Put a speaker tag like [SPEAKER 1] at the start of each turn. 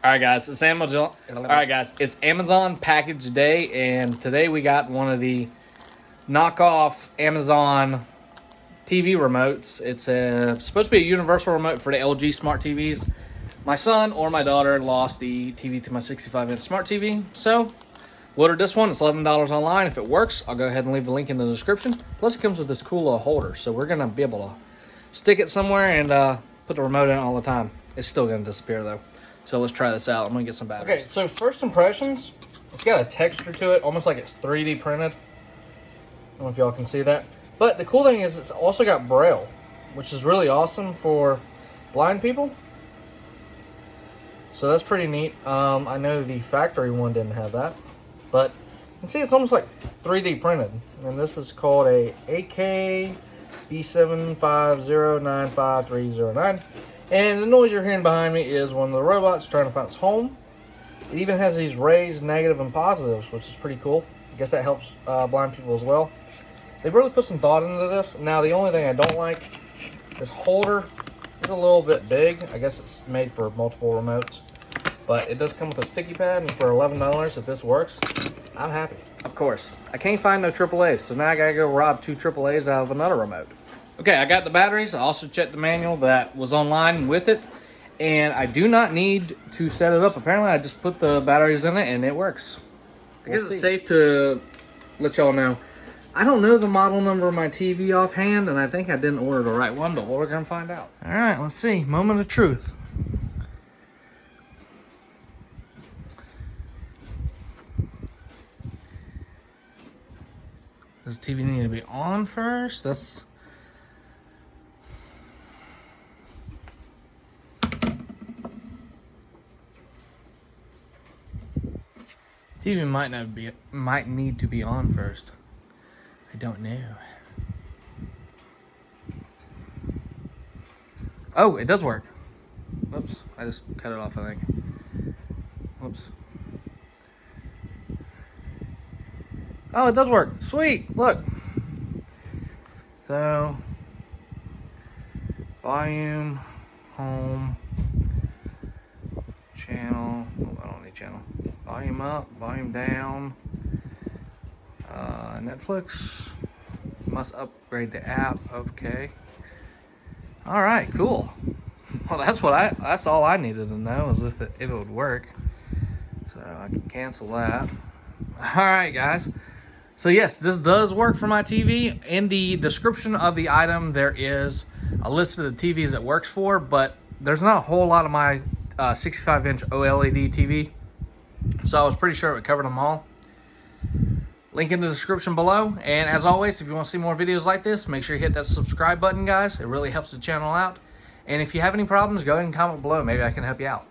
[SPEAKER 1] All right, guys, it's Amazon. All right, guys, it's Amazon package day, and today we got one of the knockoff Amazon TV remotes. It's supposed to be a universal remote for the LG smart TVs. My son or my daughter lost the TV to my 65-inch smart TV, so ordered this one. It's $11 online. If it works, I'll go ahead and leave the link in the description. Plus, it comes with this cool little holder, so we're gonna be able to stick it somewhere and put the remote in all the time. It's still gonna disappear though. So let's try this out. I'm gonna get some batteries. Okay, so first impressions, it's got a texture to it, almost like it's 3D printed. I don't know if y'all can see that. But the cool thing is it's also got Braille, which is really awesome for blind people. So that's pretty neat. I know the factory one didn't have that, but you can see it's almost like 3D printed. And this is called a AK B75095309. And the noise you're hearing behind me is one of the robots trying to find its home. It even has these raised negative and positives, which is pretty cool. I guess that helps blind people as well. They really put some thought into this. Now, the only thing I don't like, this holder is a little bit big. I guess it's made for multiple remotes. But it does come with a sticky pad, and for $11, if this works, I'm happy. Of course, I can't find no AAAs, so now I gotta go rob 2 AAAs out of another remote. Okay, I got the batteries. I also checked the manual that was online with it, and I do not need to set it up. Apparently, I just put the batteries in it, and it works. I guess it's safe to let y'all know. I don't know the model number of my TV offhand, and I think I didn't order the right one, but we're going to find out. All right, let's see. Moment of truth. Does the TV need to be on first? That's... TV might need to be on first. I don't know. Oh, it does work. Whoops, I just cut it off, I think. Whoops. Oh, it does work. Sweet, look. So, volume, home, channel. Oh, I don't need channel. Volume up, volume down. Netflix. Must upgrade the app. Okay. All right, cool. Well, that's all I needed to know is if it would work. So I can cancel that. All right, guys. So yes, this does work for my TV. In the description of the item, there is a list of the TVs it works for, but there's not a whole lot of my 65-inch OLED TV. So I was pretty sure it covered them all. Link in the description below. And as always, if you want to see more videos like this, make sure you hit that subscribe button, guys. It really helps the channel out. And if you have any problems, go ahead and comment below. Maybe I can help you out.